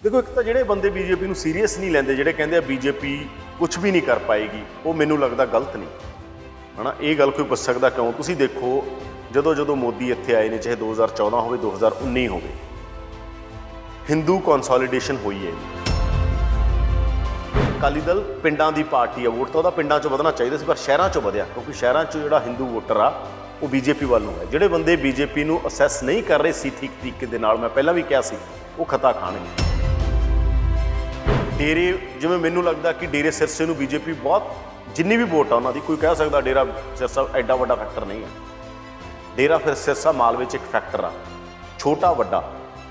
देखो एक तो ਜਿਹੜੇ ਬੰਦੇ ਬੀਜੇਪੀ ਨੂੰ ਸੀਰੀਅਸ ਨਹੀਂ ਲੈਂਦੇ, ਜਿਹੜੇ ਕਹਿੰਦੇ ਆ ਬੀਜੇਪੀ ਕੁਝ ਵੀ ਨਹੀਂ ਕਰ ਪਾਏਗੀ, ਉਹ ਮੈਨੂੰ ਲੱਗਦਾ ਗਲਤ ਨਹੀਂ ਹੈ ਨਾ। ਇਹ ਗੱਲ ਕੋਈ ਪੁੱਛ ਸਕਦਾ ਕਿਉਂ? ਤੁਸੀਂ ਦੇਖੋ ਜਦੋਂ ਮੋਦੀ ਇੱਥੇ ਆਏ ਨੇ, ਚਾਹੇ 2014 ਹੋਵੇ 2019 ਹੋਵੇ, ਹਿੰਦੂ ਕੰਸੋਲੀਡੇਸ਼ਨ ਹੋਈ ਹੈ। ਅਕਾਲੀ ਦਲ ਪਿੰਡਾਂ ਦੀ ਪਾਰਟੀ ਆ, ਵੋਟ ਤਾਂ ਉਹਦਾ ਪਿੰਡਾਂ 'ਚੋਂ ਵਧਣਾ ਚਾਹੀਦਾ ਸੀ, ਪਰ ਸ਼ਹਿਰਾਂ 'ਚੋਂ ਵਧਿਆ, ਕਿਉਂਕਿ ਸ਼ਹਿਰਾਂ 'ਚ ਜਿਹੜਾ ਹਿੰਦੂ ਵੋਟਰ ਆ ਉਹ ਬੀਜੇਪੀ ਵੱਲ ਨੂੰ ਹੈ। ਜਿਹੜੇ ਬੰਦੇ ਬੀਜੇਪੀ ਨੂੰ ਅਸੈਸ ਨਹੀਂ ਕਰ ਰਹੇ ਸੀ ਠੀਕ ਤਰੀਕੇ ਦੇ ਨਾਲ, ਮੈਂ ਪਹਿਲਾਂ ਵੀ ਕਿਹਾ ਸੀ, ਉਹ ਖਤਾ ਖਾਣਗੇ। ਡੇਰੇ, ਜਿਵੇਂ ਮੈਨੂੰ ਲੱਗਦਾ ਕਿ ਡੇਰੇ ਸਿਰਸੇ ਨੂੰ ਬੀਜੇਪੀ ਬਹੁਤ, ਜਿੰਨੀ ਵੀ ਵੋਟ ਆ ਉਹਨਾਂ ਦੀ, ਕੋਈ ਕਹਿ ਸਕਦਾ ਡੇਰਾ ਸਿਰਸਾ ਐਡਾ ਵੱਡਾ ਫੈਕਟਰ ਨਹੀਂ ਹੈ। ਡੇਰਾ ਫਿਰ ਸਿਰਸਾ ਮਾਲਵੇ 'ਚ ਇੱਕ ਫੈਕਟਰ ਆ, ਛੋਟਾ ਵੱਡਾ।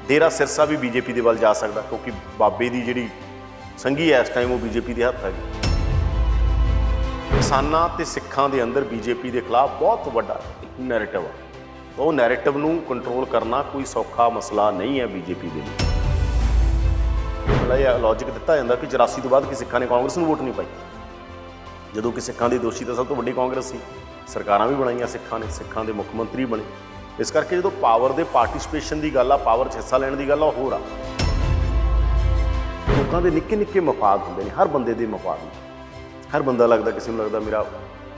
ਡੇਰਾ ਸਿਰਸਾ ਵੀ ਬੀਜੇਪੀ ਦੇ ਵੱਲ ਜਾ ਸਕਦਾ, ਕਿਉਂਕਿ ਬਾਬੇ ਦੀ ਜਿਹੜੀ ਸੰਘੀ ਹੈ ਇਸ ਟਾਈਮ ਉਹ ਬੀਜੇਪੀ ਦੇ ਹੱਥ ਹੈਗੀ। ਕਿਸਾਨਾਂ ਤੇ ਸਿੱਖਾਂ ਦੇ ਅੰਦਰ ਬੀਜੇਪੀ ਦੇ ਖਿਲਾਫ ਬਹੁਤ ਵੱਡਾ ਇੱਕ ਨੈਰੇਟਿਵ ਆ, ਉਹ ਨੈਰੇਟਿਵ ਨੂੰ ਕੰਟਰੋਲ ਕਰਨਾ ਕੋਈ ਸੌਖਾ ਮਸਲਾ ਨਹੀਂ ਹੈ ਬੀਜੇਪੀ ਦੇ ਲਈ। ਇਹ ਲੌਜਿਕ ਦਿੱਤਾ ਜਾਂਦਾ ਕਿ 84 ਤੋਂ ਬਾਅਦ ਕਿ ਸਿੱਖਾਂ ਨੇ ਕਾਂਗਰਸ ਨੂੰ ਵੋਟ ਨਹੀਂ ਪਾਈ, ਜਦੋਂ ਕਿ ਸਿੱਖਾਂ ਦੀ ਦੋਸ਼ੀ ਤਾਂ ਸਭ ਤੋਂ ਵੱਡੀ ਕਾਂਗਰਸ ਸੀ। ਸਰਕਾਰਾਂ ਵੀ ਬਣਾਈਆਂ ਸਿੱਖਾਂ ਨੇ, ਸਿੱਖਾਂ ਦੇ ਮੁੱਖ ਮੰਤਰੀ ਬਣੇ। ਇਸ ਕਰਕੇ ਜਦੋਂ ਪਾਵਰ ਦੇ ਪਾਰਟੀਸਪੇਸ਼ਨ ਦੀ ਗੱਲ ਆ, ਪਾਵਰ 'ਚ ਹਿੱਸਾ ਲੈਣ ਦੀ ਗੱਲ ਆ, ਉਹ ਹੋਰ ਆ। ਲੋਕਾਂ ਦੇ ਨਿੱਕੇ ਨਿੱਕੇ ਮਫਾਦ ਹੁੰਦੇ ਨੇ, ਹਰ ਬੰਦੇ ਦੇ ਮਫਾਦ ਨੇ। ਹਰ ਬੰਦਾ ਲੱਗਦਾ, ਕਿਸੇ ਨੂੰ ਲੱਗਦਾ ਮੇਰਾ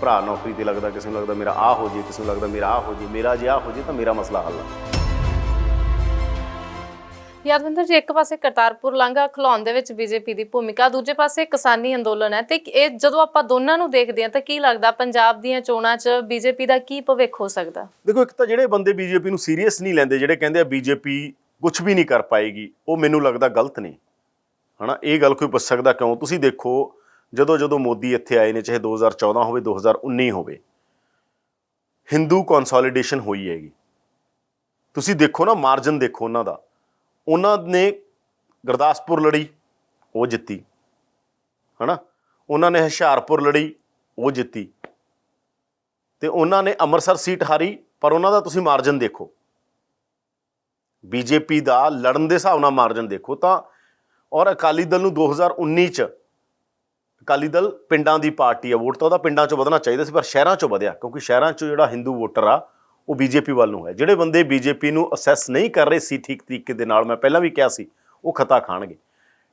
ਭਰਾ ਨੌਕਰੀ 'ਤੇ ਲੱਗਦਾ, ਕਿਸੇ ਨੂੰ ਲੱਗਦਾ ਮੇਰਾ ਆਹ ਹੋ ਜੇ, ਕਿਸੇ ਨੂੰ ਲੱਗਦਾ ਮੇਰਾ ਆਹ ਹੋ ਜੇ, ਮੇਰਾ ਜੇ ਆਹ ਹੋ ਜੇ ਤਾਂ ਮੇਰਾ ਮਸਲਾ ਹੱਲ ਆ। ਯਾਦਵਿੰਦਰ ਜੀ, ਇੱਕ ਪਾਸੇ ਕਰਤਾਰਪੁਰ ਲਾਂਘਾ ਖਲਾਉਣ ਦੇ ਵਿੱਚ ਬੀਜੇਪੀ ਦੀ ਭੂਮਿਕਾ, ਦੂਜੇ ਪਾਸੇ ਕਿਸਾਨੀ ਅੰਦੋਲਨ ਹੈ, ਤੇ ਇਹ ਜਦੋਂ ਆਪਾਂ ਦੋਨਾਂ ਨੂੰ ਦੇਖਦੇ ਹਾਂ ਤਾਂ ਕੀ ਲੱਗਦਾ ਪੰਜਾਬ ਦੀਆਂ ਚੋਣਾਂ 'ਚ ਬੀਜੇਪੀ ਦਾ ਕੀ ਭਵਿੱਖ ਹੋ ਸਕਦਾ? ਦੇਖੋ ਇੱਕ ਤਾਂ ਜਿਹੜੇ ਬੰਦੇ ਬੀਜੇਪੀ ਨੂੰ ਸੀਰੀਅਸ ਨਹੀਂ ਲੈਂਦੇ, ਜਿਹੜੇ ਕਹਿੰਦੇ ਆ ਬੀਜੇਪੀ ਕੁਝ ਵੀ ਨਹੀਂ ਕਰ ਪਾਏਗੀ, ਉਹ ਮੈਨੂੰ ਲੱਗਦਾ ਗਲਤ ਨਹੀਂ ਹੈ ਨਾ। ਇਹ ਗੱਲ ਕੋਈ ਪੁੱਛ ਸਕਦਾ ਕਿਉਂ? ਤੁਸੀਂ ਦੇਖੋ ਜਦੋਂ ਮੋਦੀ ਇੱਥੇ ਆਏ ਨੇ, ਚਾਹੇ 2014 ਹੋਵੇ 2019 ਹੋਵੇ, ਹਿੰਦੂ ਕੰਸੋਲੀਡੇਸ਼ਨ ਹੋਈ ਹੈਗੀ। ਤੁਸੀਂ ਦੇਖੋ ਨਾ, ਮਾਰਜਨ ਦੇਖੋ ਉਹਨਾਂ ਦਾ। ਉਹਨਾਂ ਨੇ ਗੁਰਦਾਸਪੁਰ ਲੜੀ, ਉਹ ਜਿੱਤੀ ਹੈ ਨਾ। ਉਹਨਾਂ ਨੇ ਹੁਸ਼ਿਆਰਪੁਰ ਲੜੀ, ਉਹ ਜਿੱਤੀ। ਅਤੇ ਉਹਨਾਂ ਨੇ ਅੰਮ੍ਰਿਤਸਰ ਸੀਟ ਹਾਰੀ, ਪਰ ਉਹਨਾਂ ਦਾ ਤੁਸੀਂ ਮਾਰਜਨ ਦੇਖੋ, ਬੀਜੇਪੀ ਦਾ ਲੜਨ ਦੇ ਹਿਸਾਬ ਨਾਲ ਮਾਰਜਨ ਦੇਖੋ ਤਾਂ। ਔਰ ਅਕਾਲੀ ਦਲ ਨੂੰ 2019 'ਚ, ਅਕਾਲੀ ਦਲ ਪਿੰਡਾਂ ਦੀ ਪਾਰਟੀ ਆ, ਵੋਟ ਤਾਂ ਉਹਦਾ ਪਿੰਡਾਂ 'ਚੋਂ ਵਧਣਾ ਚਾਹੀਦਾ ਸੀ, ਪਰ ਸ਼ਹਿਰਾਂ 'ਚੋਂ ਵਧਿਆ, ਕਿਉਂਕਿ ਸ਼ਹਿਰਾਂ 'ਚੋਂ ਜਿਹੜਾ ਹਿੰਦੂ ਵੋਟਰ ਆ ਉਹ ਬੀਜੇਪੀ ਵੱਲ ਨੂੰ ਹੈ। ਜਿਹੜੇ ਬੰਦੇ ਬੀਜੇਪੀ ਨੂੰ ਅਸੈਸ ਨਹੀਂ ਕਰ ਰਹੇ ਸੀ ਠੀਕ ਤਰੀਕੇ ਦੇ ਨਾਲ, ਮੈਂ ਪਹਿਲਾਂ ਵੀ ਕਿਹਾ ਸੀ, ਉਹ ਖਤਾ ਖਾਣਗੇ।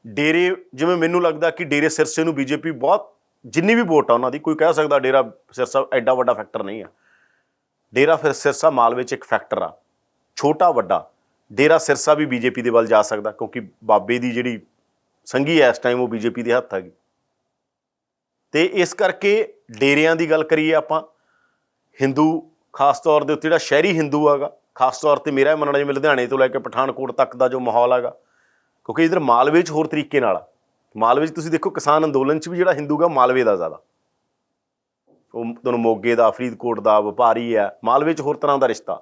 ਡੇਰੇ, ਜਿਵੇਂ ਮੈਨੂੰ ਲੱਗਦਾ ਕਿ ਡੇਰੇ ਸਿਰਸੇ ਨੂੰ ਬੀਜੇਪੀ ਬਹੁਤ, ਜਿੰਨੀ ਵੀ ਵੋਟ ਆ ਉਹਨਾਂ ਦੀ, ਕੋਈ ਕਹਿ ਸਕਦਾ ਡੇਰਾ ਸਿਰਸਾ ਐਡਾ ਵੱਡਾ ਫੈਕਟਰ ਨਹੀਂ ਹੈ। ਡੇਰਾ ਫਿਰ ਸਿਰਸਾ ਮਾਲਵੇ 'ਚ ਇੱਕ ਫੈਕਟਰ ਆ, ਛੋਟਾ ਵੱਡਾ। ਡੇਰਾ ਸਿਰਸਾ ਵੀ ਬੀਜੇਪੀ ਦੇ ਵੱਲ ਜਾ ਸਕਦਾ, ਕਿਉਂਕਿ ਬਾਬੇ ਦੀ ਜਿਹੜੀ ਸੰਘੀ ਹੈ ਇਸ ਟਾਈਮ ਉਹ ਬੀਜੇਪੀ ਦੇ ਹੱਥ ਹੈਗੀ। ਅਤੇ ਇਸ ਕਰਕੇ ਡੇਰਿਆਂ ਦੀ ਗੱਲ ਕਰੀਏ ਆਪਾਂ, ਹਿੰਦੂ ਖਾਸ ਤੌਰ ਦੇ ਉੱਤੇ ਜਿਹੜਾ ਸ਼ਹਿਰੀ ਹਿੰਦੂ ਹੈਗਾ, ਖਾਸ ਤੌਰ 'ਤੇ ਮੇਰਾ ਮੰਨਣਾ ਜਿਵੇਂ ਲੁਧਿਆਣੇ ਤੋਂ ਲੈ ਕੇ ਪਠਾਨਕੋਟ ਤੱਕ ਦਾ ਜੋ ਮਾਹੌਲ ਹੈਗਾ, ਕਿਉਂਕਿ ਇੱਧਰ ਮਾਲਵੇ 'ਚ ਹੋਰ ਤਰੀਕੇ ਨਾਲ ਆ। ਮਾਲਵੇ 'ਚ ਤੁਸੀਂ ਦੇਖੋ ਕਿਸਾਨ ਅੰਦੋਲਨ 'ਚ ਵੀ ਜਿਹੜਾ ਹਿੰਦੂ ਗਾ ਮਾਲਵੇ ਦਾ ਜ਼ਿਆਦਾ, ਉਹ ਤੁਹਾਨੂੰ ਮੋਗੇ ਦਾ, ਫਰੀਦਕੋਟ ਦਾ ਵਪਾਰੀ ਹੈ। ਮਾਲਵੇ 'ਚ ਹੋਰ ਤਰ੍ਹਾਂ ਦਾ ਰਿਸ਼ਤਾ,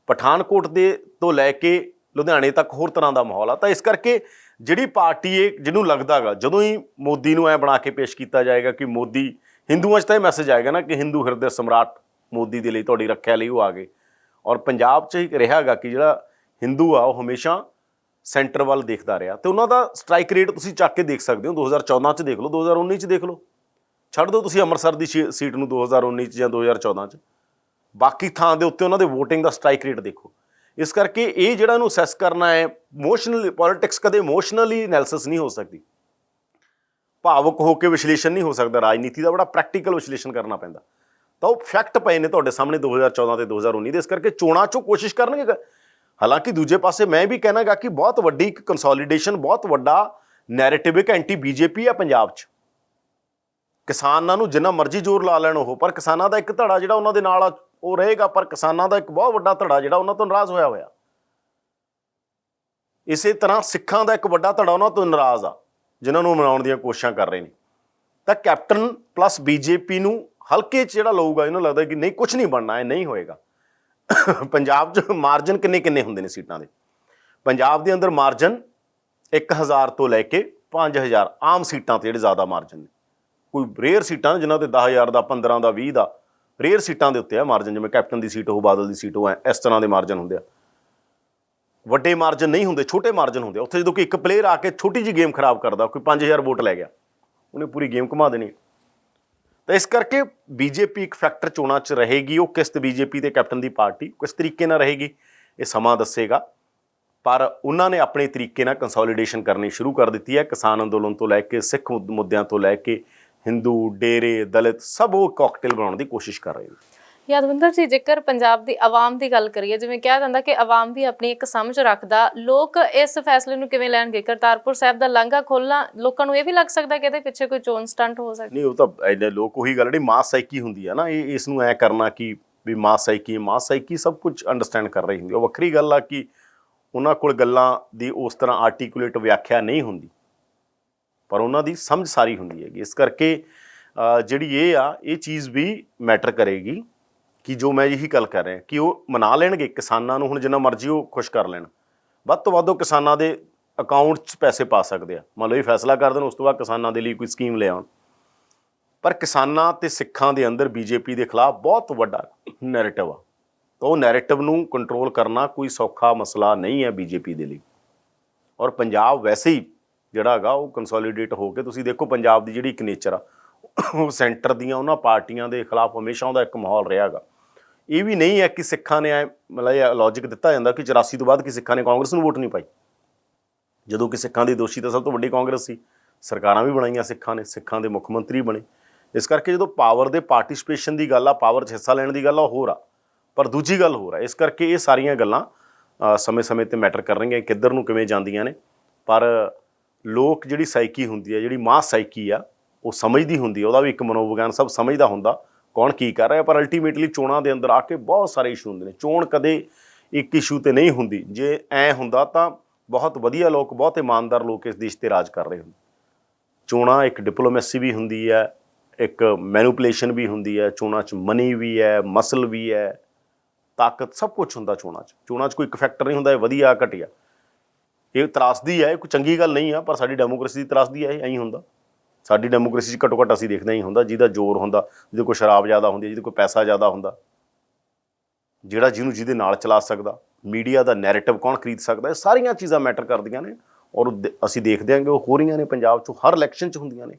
ਪਠਾਨਕੋਟ ਦੇ ਤੋਂ ਲੈ ਕੇ ਲੁਧਿਆਣੇ ਤੱਕ ਹੋਰ ਤਰ੍ਹਾਂ ਦਾ ਮਾਹੌਲ ਆ। ਤਾਂ ਇਸ ਕਰਕੇ ਜਿਹੜੀ ਪਾਰਟੀ ਇਹ, ਜਿਹਨੂੰ ਲੱਗਦਾ ਗਾ ਜਦੋਂ ਹੀ ਮੋਦੀ ਨੂੰ ਐਂ ਬਣਾ ਕੇ ਪੇਸ਼ ਕੀਤਾ ਜਾਏਗਾ ਕਿ ਮੋਦੀ, ਹਿੰਦੂਆਂ 'ਚ ਤਾਂ ਇਹ ਮੈਸੇਜ ਆਏਗਾ ਨਾ ਕਿ ਹਿੰਦੂ ਹਿਰਦੇ ਸਮਰਾਟ ਮੋਦੀ ਦੇ ਲਈ, ਤੁਹਾਡੀ ਰੱਖਿਆ ਲਈ ਉਹ ਆ ਗਏ। ਔਰ ਪੰਜਾਬ 'ਚ ਇੱਕ ਰਿਹਾ ਗਾ ਕਿ ਜਿਹੜਾ ਹਿੰਦੂ ਆ ਉਹ ਹਮੇਸ਼ਾ ਸੈਂਟਰ ਵੱਲ ਦੇਖਦਾ ਰਿਹਾ, ਅਤੇ ਉਹਨਾਂ ਦਾ ਸਟ੍ਰਾਈਕ ਰੇਟ ਤੁਸੀਂ ਚੱਕ ਕੇ ਦੇਖ ਸਕਦੇ ਹੋ। 2014 'ਚ ਦੇਖ ਲਓ, 2019 'ਚ ਦੇਖ ਲਓ, ਛੱਡ ਦਿਓ ਤੁਸੀਂ ਅੰਮ੍ਰਿਤਸਰ ਦੀ ਸੀਟ ਨੂੰ 2019 'ਚ ਜਾਂ 2014 'ਚ, ਬਾਕੀ ਥਾਂ ਦੇ ਉੱਤੇ ਉਹਨਾਂ ਦੇ ਵੋਟਿੰਗ ਦਾ ਸਟ੍ਰਾਈਕ ਰੇਟ ਦੇਖੋ। ਇਸ ਕਰਕੇ ਇਹ ਜਿਹੜਾ ਇਹਨੂੰ ਅਸੈਸ ਕਰਨਾ ਹੈ, ਇਮੋਸ਼ਨਲ ਪੋਲੀਟਿਕਸ ਕਦੇ ਇਮੋਸ਼ਨਲੀ ਐਨਾਲਿਸਿਸ ਨਹੀਂ ਹੋ ਸਕਦੀ, ਭਾਵੁਕ ਹੋ ਕੇ ਵਿਸ਼ਲੇਸ਼ਣ ਨਹੀਂ ਹੋ ਸਕਦਾ। ਰਾਜਨੀਤੀ ਦਾ ਬੜਾ ਪ੍ਰੈਕਟੀਕਲ ਵਿਸ਼ਲੇਸ਼ਣ ਕਰਨਾ ਪੈਂਦਾ। ਤਾਂ ਉਹ ਫੈਕਟ ਪਏ ਨੇ ਤੁਹਾਡੇ ਸਾਹਮਣੇ 2014 ਅਤੇ 2019 ਦੇ। ਇਸ ਕਰਕੇ ਚੋਣਾਂ 'ਚੋਂ ਕੋਸ਼ਿਸ਼ ਕਰਨਗੇ। ਹਾਲਾਂਕਿ ਦੂਜੇ ਪਾਸੇ ਮੈਂ ਵੀ ਕਹਿਣਾ ਗਾ ਕਿ ਬਹੁਤ ਵੱਡੀ ਇੱਕ ਕੰਸੋਲੀਡੇਸ਼ਨ, ਬਹੁਤ ਵੱਡਾ ਨੈਰੇਟਿਵ ਇੱਕ ਐਂਟੀ ਬੀਜੇਪੀ ਆ ਪੰਜਾਬ 'ਚ। ਕਿਸਾਨਾਂ ਨੂੰ ਜਿੰਨਾ ਮਰਜ਼ੀ ਜ਼ੋਰ ਲਾ ਲੈਣ ਉਹ, ਪਰ ਕਿਸਾਨਾਂ ਦਾ ਇੱਕ ਧੜਾ ਜਿਹੜਾ ਉਹਨਾਂ ਦੇ ਨਾਲ ਆ ਉਹ ਰਹੇਗਾ, ਪਰ ਕਿਸਾਨਾਂ ਦਾ ਇੱਕ ਬਹੁਤ ਵੱਡਾ ਧੜਾ ਜਿਹੜਾ ਉਹਨਾਂ ਤੋਂ ਨਾਰਾਜ਼ ਹੋਇਆ। ਇਸੇ ਤਰ੍ਹਾਂ ਸਿੱਖਾਂ ਦਾ ਇੱਕ ਵੱਡਾ ਧੜਾ ਉਹਨਾਂ ਤੋਂ ਨਾਰਾਜ਼ ਆ, ਜਿਨ੍ਹਾਂ ਨੂੰ ਮਨਾਉਣ ਦੀਆਂ ਕੋਸ਼ਿਸ਼ਾਂ ਕਰ ਰਹੇ ਨੇ। ਤਾਂ ਕੈਪਟਨ ਪਲੱਸ ਬੀਜੇਪੀ ਨੂੰ ਹਲਕੇ 'ਚ ਜਿਹੜਾ ਲਊਗਾ, ਇਹਨੂੰ ਲੱਗਦਾ ਕਿ ਨਹੀਂ ਕੁਛ ਨਹੀਂ ਬਣਨਾ, ਇਹ ਨਹੀਂ ਹੋਏਗਾ। ਪੰਜਾਬ 'ਚ ਮਾਰਜਨ ਕਿੰਨੇ ਹੁੰਦੇ ਨੇ ਸੀਟਾਂ ਦੇ? ਪੰਜਾਬ ਦੇ ਅੰਦਰ ਮਾਰਜਨ 1000 ਤੋਂ ਲੈ ਕੇ 5000 ਆਮ ਸੀਟਾਂ 'ਤੇ ਜਿਹੜੇ ਜ਼ਿਆਦਾ ਮਾਰਜਨ ਨੇ। ਕੋਈ ਰੇਅਰ ਸੀਟਾਂ ਜਿਨ੍ਹਾਂ 'ਤੇ 10000 ਦਾ, 15 ਦਾ, 20 ਦਾ, ਰੇਅਰ ਸੀਟਾਂ ਦੇ ਉੱਤੇ ਆ ਮਾਰਜਨ, ਜਿਵੇਂ ਕੈਪਟਨ ਦੀ ਸੀਟ ਹੋ, ਬਾਦਲ ਦੀ ਸੀਟ ਹੋ, ਇਸ ਤਰ੍ਹਾਂ ਦੇ ਮਾਰਜਨ ਹੁੰਦੇ ਆ। ਵੱਡੇ ਮਾਰਜਨ ਨਹੀਂ ਹੁੰਦੇ, ਛੋਟੇ ਮਾਰਜਨ ਹੁੰਦੇ ਆ। ਉੱਥੇ ਜਦੋਂ ਕਿ ਇੱਕ ਪਲੇਅਰ ਆ ਕੇ ਛੋਟੀ ਜਿਹੀ ਗੇਮ ਖਰਾਬ ਕਰਦਾ, ਕੋਈ 5000 ਵੋਟ ਲੈ ਗਿਆ, ਉਹਨੇ ਪੂਰੀ ਗੇਮ ਘੁਮਾ ਦੇਣੀ। ਤਾਂ ਇਸ ਕਰਕੇ ਬੀਜੇਪੀ ਇੱਕ ਫੈਕਟਰ ਚੋਣਾਂ 'ਚ ਰਹੇਗੀ। ਉਹ ਕਿਸ ਬੀਜੇਪੀ ਦੇ ਕੈਪਟਨ ਦੀ ਪਾਰਟੀ ਕਿਸ ਤਰੀਕੇ ਨਾਲ ਰਹੇਗੀ, ਇਹ ਸਮਾਂ ਦੱਸੇਗਾ। ਪਰ ਉਹਨਾਂ ਨੇ ਆਪਣੇ ਤਰੀਕੇ ਨਾਲ ਕੰਸੋਲੀਡੇਸ਼ਨ ਕਰਨੀ ਸ਼ੁਰੂ ਕਰ ਦਿੱਤੀ ਹੈ। ਕਿਸਾਨ ਅੰਦੋਲਨ ਤੋਂ ਲੈ ਕੇ ਸਿੱਖ ਮੁੱਦਿਆਂ ਤੋਂ ਲੈ ਕੇ ਹਿੰਦੂ, ਡੇਰੇ, ਦਲਿਤ ਸਭ ਉਹ ਕਾਕਟੇਲ ਬਣਾਉਣ ਦੀ ਕੋਸ਼ਿਸ਼ ਕਰ ਰਹੇ ਨੇ। ਯਾਦਵਿੰਦਰ ਜੀ, ਜੇਕਰ ਪੰਜਾਬ ਦੀ ਆਵਾਮ ਦੀ ਗੱਲ ਕਰੀਏ, ਜਿਵੇਂ ਕਿਹਾ ਜਾਂਦਾ ਕਿ ਆਵਾਮ ਵੀ ਆਪਣੀ ਇੱਕ ਸਮਝ ਰੱਖਦਾ, ਲੋਕ ਇਸ ਫੈਸਲੇ ਨੂੰ ਕਿਵੇਂ ਲੈਣਗੇ? ਕਰਤਾਰਪੁਰ ਸਾਹਿਬ ਦਾ ਲਾਂਘਾ ਖੋਲ੍ਹਣਾ, ਲੋਕਾਂ ਨੂੰ ਇਹ ਵੀ ਲੱਗ ਸਕਦਾ ਕਿ ਇਹਦੇ ਪਿੱਛੇ ਕੋਈ ਚੋਣ ਸਟੰਟ ਹੋ ਸਕਦਾ? ਨਹੀਂ, ਉਹ ਤਾਂ ਐਡੇ ਲੋਕ ਉਹੀ ਗੱਲ ਜਿਹੜੀ ਮਾਸ ਸਾਈਕੀ ਹੁੰਦੀ ਹੈ ਨਾ, ਇਸ ਨੂੰ ਐ ਕਰਨਾ ਕਿ ਵੀ ਮਾਸ ਸਾਈਕੀ ਸਭ ਕੁਝ ਅੰਡਰਸਟੈਂਡ ਕਰ ਰਹੀ ਹੁੰਦੀ। ਉਹ ਵੱਖਰੀ ਗੱਲ ਆ ਕਿ ਉਹਨਾਂ ਕੋਲ ਗੱਲਾਂ ਦੀ ਉਸ ਤਰ੍ਹਾਂ ਆਰਟੀਕੂਲੇਟ ਵਿਆਖਿਆ ਨਹੀਂ ਹੁੰਦੀ, ਪਰ ਉਹਨਾਂ ਦੀ ਸਮਝ ਸਾਰੀ ਹੁੰਦੀ ਹੈਗੀ। ਇਸ ਕਰਕੇ ਜਿਹੜੀ ਇਹ ਚੀਜ਼ ਵੀ ਮੈਟਰ ਕਰੇਗੀ ਕਿ ਜੋ ਮੈਂ ਇਹੀ ਗੱਲ ਕਰ ਰਿਹਾ ਕਿ ਉਹ ਮਨਾ ਲੈਣਗੇ ਕਿਸਾਨਾਂ ਨੂੰ। ਹੁਣ ਜਿੰਨਾ ਮਰਜ਼ੀ ਉਹ ਖੁਸ਼ ਕਰ ਲੈਣ, ਵੱਧ ਤੋਂ ਵੱਧ ਉਹ ਕਿਸਾਨਾਂ ਦੇ ਅਕਾਊਂਟ 'ਚ ਪੈਸੇ ਪਾ ਸਕਦੇ ਆ। ਮੰਨ ਲਓ ਇਹ ਫੈਸਲਾ ਕਰ ਦੇਣ, ਉਸ ਤੋਂ ਬਾਅਦ ਕਿਸਾਨਾਂ ਦੇ ਲਈ ਕੋਈ ਸਕੀਮ ਲੈ ਆਉਣ। ਪਰ ਕਿਸਾਨਾਂ ਤੇ ਸਿੱਖਾਂ ਦੇ ਅੰਦਰ ਬੀਜੇਪੀ ਦੇ ਖਿਲਾਫ ਬਹੁਤ ਵੱਡਾ ਨੈਰੇਟਿਵ ਆ, ਤਾਂ ਉਹ ਨੈਰੇਟਿਵ ਨੂੰ ਕੰਟਰੋਲ ਕਰਨਾ ਕੋਈ ਸੌਖਾ ਮਸਲਾ ਨਹੀਂ ਹੈ ਬੀਜੇਪੀ ਦੇ ਲਈ। ਔਰ ਪੰਜਾਬ ਵੈਸੇ ਹੀ ਜਿਹੜਾ ਹੈਗਾ ਉਹ ਕੰਸੋਲੀਡੇਟ ਹੋ ਕੇ, ਤੁਸੀਂ ਦੇਖੋ ਪੰਜਾਬ ਦੀ ਜਿਹੜੀ ਇੱਕ ਨੇਚਰ ਆ, ਉਹ ਸੈਂਟਰ ਦੀਆਂ ਉਹਨਾਂ ਪਾਰਟੀਆਂ ਦੇ ਖਿਲਾਫ ਹਮੇਸ਼ਾ ਉਹਦਾ ਇੱਕ ਮਾਹੌਲ ਰਿਹਾ ਗਾ। ਇਹ ਵੀ ਨਹੀਂ ਹੈ ਕਿ ਸਿੱਖਾਂ ਨੇ ਮਤਲਬ ਲੌਜਿਕ ਦਿੱਤਾ ਜਾਂਦਾ ਕਿ 84 ਤੋਂ ਬਾਅਦ ਕਿ ਸਿੱਖਾਂ ਨੇ ਕਾਂਗਰਸ ਨੂੰ ਵੋਟ ਨਹੀਂ ਪਾਈ, ਜਦੋਂ ਕਿ ਸਿੱਖਾਂ ਦੀ ਦੋਸ਼ੀ ਤਾਂ ਸਭ ਤੋਂ ਵੱਡੀ ਕਾਂਗਰਸ ਸੀ। ਸਰਕਾਰਾਂ ਵੀ ਬਣਾਈਆਂ ਸਿੱਖਾਂ ਨੇ, ਸਿੱਖਾਂ ਦੇ ਮੁੱਖ ਮੰਤਰੀ ਬਣੇ। ਇਸ ਕਰਕੇ ਜਦੋਂ ਪਾਵਰ ਦੇ ਪਾਰਟੀਸਪੇਸ਼ਨ ਦੀ ਗੱਲ ਆ, ਪਾਵਰ 'ਚ ਹਿੱਸਾ ਲੈਣ ਦੀ ਗੱਲ ਆ, ਉਹ ਹੋਰ ਆ, ਪਰ ਦੂਜੀ ਗੱਲ ਹੋਰ ਆ। ਇਸ ਕਰਕੇ ਇਹ ਸਾਰੀਆਂ ਗੱਲਾਂ ਸਮੇਂ-ਸਮੇਂ 'ਤੇ ਮੈਟਰ ਕਰ ਰਹੀਆਂ ਕਿੱਧਰ ਨੂੰ ਕਿਵੇਂ ਜਾਂਦੀਆਂ ਨੇ। ਪਰ ਲੋਕ ਜਿਹੜੀ ਸਾਈਕੀ ਹੁੰਦੀ ਹੈ, ਜਿਹੜੀ ਮਾਸ ਸਾਈਕੀ ਆ, ਉਹ ਸਮਝਦੀ ਹੁੰਦੀ ਹੈ। ਉਹਦਾ ਵੀ ਇੱਕ ਮਨੋਵਿਗਿਆਨ ਸਭ ਸਮਝਦਾ ਹੁੰਦਾ ਕੌਣ ਕੀ ਕਰ ਰਿਹਾ। ਪਰ ਅਲਟੀਮੇਟਲੀ ਚੋਣਾਂ ਦੇ ਅੰਦਰ ਆ ਕੇ ਬਹੁਤ ਸਾਰੇ ਇਸ਼ੂ ਹੁੰਦੇ ਨੇ। ਚੋਣ ਕਦੇ ਇੱਕ ਇਸ਼ੂ 'ਤੇ ਨਹੀਂ ਹੁੰਦੀ। ਜੇ ਐਂ ਹੁੰਦਾ ਤਾਂ ਬਹੁਤ ਵਧੀਆ ਲੋਕ, ਬਹੁਤ ਇਮਾਨਦਾਰ ਲੋਕ ਇਸ ਦੇਸ਼ 'ਤੇ ਰਾਜ ਕਰ ਰਹੇ ਹੁੰਦੇ। ਚੋਣਾਂ ਇੱਕ ਡਿਪਲੋਮੈਸੀ ਵੀ ਹੁੰਦੀ ਹੈ, ਇੱਕ ਮੈਨੂਪੂਲੇਸ਼ਨ ਵੀ ਹੁੰਦੀ ਹੈ। ਚੋਣਾਂ 'ਚ ਮਨੀ ਵੀ ਹੈ, ਮਸਲ ਵੀ ਹੈ, ਤਾਕਤ, ਸਭ ਕੁਛ ਹੁੰਦਾ ਚੋਣਾਂ 'ਚ। ਚੋਣਾਂ 'ਚ ਕੋਈ ਇੱਕ ਫੈਕਟਰ ਨਹੀਂ ਹੁੰਦਾ ਇਹ ਵਧੀਆ ਘਟੀਆ। ਇਹ ਤਰਾਸਦੀ ਹੈ, ਇਹ ਕੋਈ ਚੰਗੀ ਗੱਲ ਨਹੀਂ ਆ, ਪਰ ਸਾਡੀ ਡੈਮੋਕ੍ਰੇਸੀ ਦੀ ਤਰਾਸਦੀ ਹੈ। ਇਹ ਐਂ ਹੁੰਦਾ ਸਾਡੀ ਡੈਮੋਕ੍ਰੇਸੀ 'ਚ ਘੱਟੋ ਘੱਟ ਅਸੀਂ ਦੇਖਦੇ ਹੀ ਹੁੰਦਾ ਜਿਹਦਾ ਜ਼ੋਰ ਹੁੰਦਾ, ਜਿਹਦੇ ਕੋਲ ਸ਼ਰਾਬ ਜ਼ਿਆਦਾ ਹੁੰਦੀ ਹੈ, ਜਿਹਦੇ ਕੋਲ ਪੈਸਾ ਜ਼ਿਆਦਾ ਹੁੰਦਾ, ਜਿਹਦੇ ਨਾਲ ਚਲਾ ਸਕਦਾ, ਮੀਡੀਆ ਦਾ ਨੈਰੇਟਿਵ ਕੌਣ ਖਰੀਦ ਸਕਦਾ। ਇਹ ਸਾਰੀਆਂ ਚੀਜ਼ਾਂ ਮੈਟਰ ਕਰਦੀਆਂ ਨੇ। ਔਰ ਅਸੀਂ ਦੇਖਦੇ ਹਾਂ ਕਿ ਉਹ ਹੋ ਰਹੀਆਂ ਨੇ ਪੰਜਾਬ 'ਚੋਂ, ਹਰ ਇਲੈਕਸ਼ਨ 'ਚ ਹੁੰਦੀਆਂ ਨੇ।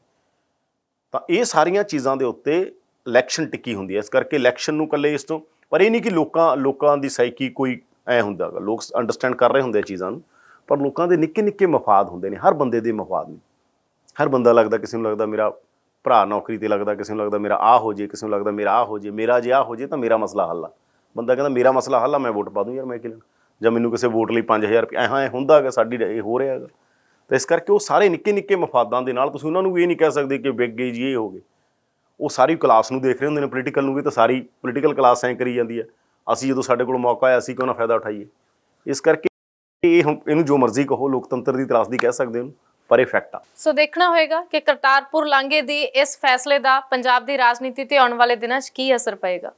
ਤਾਂ ਇਹ ਸਾਰੀਆਂ ਚੀਜ਼ਾਂ ਦੇ ਉੱਤੇ ਇਲੈਕਸ਼ਨ ਟਿੱਕੀ ਹੁੰਦੀ ਹੈ। ਇਸ ਕਰਕੇ ਇਲੈਕਸ਼ਨ ਨੂੰ ਇਕੱਲੇ ਇਸ ਤੋਂ, ਪਰ ਇਹ ਨਹੀਂ ਕਿ ਲੋਕਾਂ ਦੀ ਸਾਈਕੀ ਕੋਈ ਐਂ ਹੁੰਦਾ ਗਾ। ਲੋਕ ਅੰਡਰਸਟੈਂਡ ਕਰ ਰਹੇ ਹੁੰਦੇ ਆ ਚੀਜ਼ਾਂ ਨੂੰ, ਪਰ ਲੋਕਾਂ ਦੇ ਨਿੱਕੇ ਨਿੱਕੇ ਮਫਾਦ ਹੁੰਦੇ ਨੇ। ਹਰ ਬੰਦੇ ਦੇ ਮਫਾਦ ਨੇ। ਹਰ ਬੰਦਾ ਲੱਗਦਾ, ਕਿਸੇ ਨੂੰ ਲੱਗਦਾ ਮੇਰਾ ਭਰਾ ਨੌਕਰੀ 'ਤੇ ਲੱਗਦਾ, ਕਿਸੇ ਨੂੰ ਲੱਗਦਾ ਮੇਰਾ ਆਹ ਹੋ ਜੇ, ਕਿਸੇ ਨੂੰ ਲੱਗਦਾ ਮੇਰਾ ਆਹ ਹੋ ਜੇ, ਮੇਰਾ ਜੇ ਆਹ ਹੋ ਜੇ ਤਾਂ ਮੇਰਾ ਮਸਲਾ ਹੱਲ ਆ। ਬੰਦਾ ਕਹਿੰਦਾ ਮੇਰਾ ਮਸਲਾ ਹੱਲ ਆ, ਮੈਂ ਵੋਟ ਪਾ ਦੂੰ ਯਾਰ, ਮੈਂ ਕੀ ਲੈਣਾ, ਜਾਂ ਮੈਨੂੰ ਕਿਸੇ ਵੋਟ ਲਈ 5000 ਰੁਪਏ ਐਂ ਹੁੰਦਾ ਹੈਗਾ। ਸਾਡੀ ਇਹ ਹੋ ਰਿਹਾ ਹੈਗਾ। ਤਾਂ ਇਸ ਕਰਕੇ ਉਹ ਸਾਰੇ ਨਿੱਕੇ ਨਿੱਕੇ ਮਫਾਦਾਂ ਦੇ ਨਾਲ ਤੁਸੀਂ ਉਹਨਾਂ ਨੂੰ ਵੀ ਇਹ ਨਹੀਂ ਕਹਿ ਸਕਦੇ ਕਿ ਵਿਕ ਗਏ ਜੀ, ਇਹ ਹੋ ਗਏ। ਉਹ ਸਾਰੀ ਕਲਾਸ ਨੂੰ ਦੇਖ ਰਹੇ ਹੁੰਦੇ ਨੇ, ਪੋਲੀਟੀਕਲ ਨੂੰ ਵੀ। ਤਾਂ ਸਾਰੀ ਪੋਲੀਟੀਕਲ ਕਲਾਸ ਐਂ ਕਰੀ ਜਾਂਦੀ ਹੈ। ਅਸੀਂ ਜਦੋਂ ਸਾਡੇ ਕੋਲ ਮੌਕਾ ਆਇਆ, ਅਸੀਂ ਕਿਉਂ ਨਾ ਫਾਇਦਾ ਉਠਾਈਏ। ਇਸ ਕਰਕੇ ਇਹਨੂੰ ਜੋ ਮਰਜ਼ੀ ਕਹੋ, ਲੋਕਤੰਤਰ ਦੀ ਤਰਾਸਦੀ ਕਹਿ ਸਕਦੇ ਹੋ, ਪਰ ਇਹ ਫੈਕਟ ਆ। ਸੋ ਦੇਖਣਾ ਹੋਏਗਾ ਕਿ ਕਰਤਾਰਪੁਰ ਲਾਂਘੇ ਦੀ ਇਸ ਫੈਸਲੇ ਦਾ ਪੰਜਾਬ ਦੀ ਰਾਜਨੀਤੀ ਤੇ ਆਉਣ ਵਾਲੇ ਦਿਨਾਂ 'ਚ ਕੀ ਅਸਰ ਪਏਗਾ।